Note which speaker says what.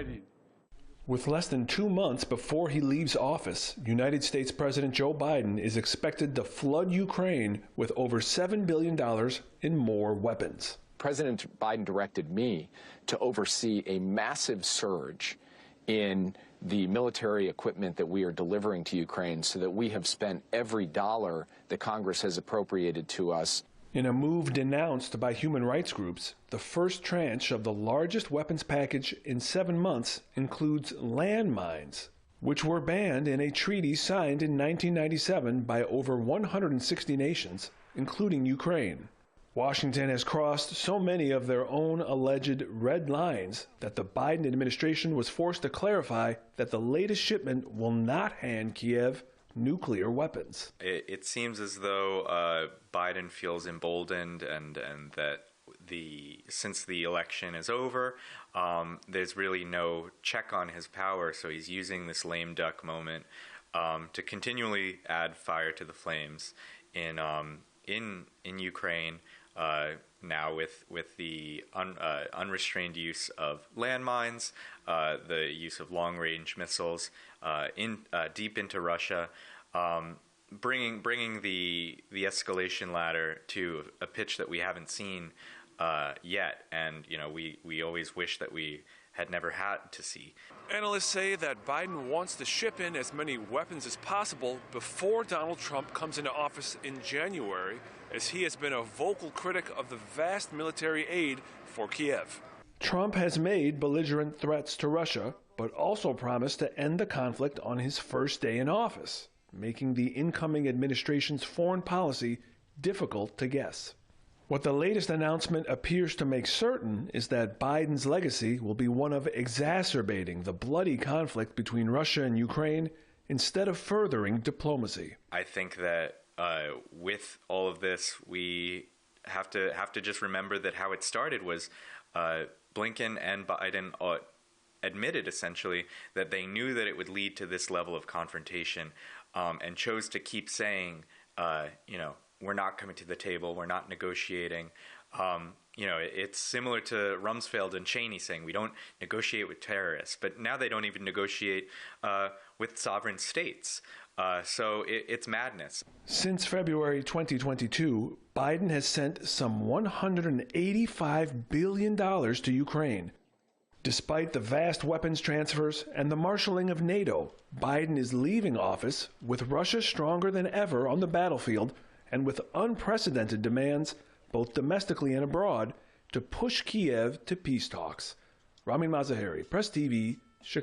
Speaker 1: writing.
Speaker 2: With less than 2 months before he leaves office, United States President Joe Biden is expected to flood Ukraine with over $7 billion in more weapons.
Speaker 3: President Biden directed me to oversee a massive surge in the military equipment that we are delivering to Ukraine so that we have spent every dollar that Congress has appropriated to us.
Speaker 2: In a move denounced by human rights groups, the first tranche of the largest weapons package in 7 months includes landmines, which were banned in a treaty signed in 1997 by over 160 nations, including Ukraine. Washington has crossed so many of their own alleged red lines that the Biden administration was forced to clarify that the latest shipment will not hand Kiev nuclear weapons.
Speaker 4: It seems as though Biden feels emboldened and that since the election is over, there's really no check on his power, so he's using this lame duck moment to continually add fire to the flames in Ukraine. Now with the unrestrained use of landmines, the use of long-range missiles deep into Russia, bringing the escalation ladder to a pitch that we haven't seen yet, and we always wish that we had never had to see.
Speaker 5: Analysts say that Biden wants to ship in as many weapons as possible before Donald Trump comes into office in January, as he has been a vocal critic of the vast military aid for Kiev.
Speaker 2: Trump has made belligerent threats to Russia, but also promised to end the conflict on his first day in office, making the incoming administration's foreign policy difficult to guess. What the latest announcement appears to make certain is that Biden's legacy will be one of exacerbating the bloody conflict between Russia and Ukraine instead of furthering diplomacy.
Speaker 4: I think that with all of this, we have to just remember that how it started was Blinken and Biden admitted essentially that they knew that it would lead to this level of confrontation, and chose to keep saying, we're not coming to the table, we're not negotiating. It's similar to Rumsfeld and Cheney saying we don't negotiate with terrorists, but now they don't even negotiate with sovereign states. So it's madness.
Speaker 2: Since February 2022, Biden has sent some $185 billion to Ukraine. Despite the vast weapons transfers and the marshaling of NATO, Biden is leaving office with Russia stronger than ever on the battlefield and with unprecedented demands, both domestically and abroad, to push Kiev to peace talks. Ramin Mazaheri, Press TV,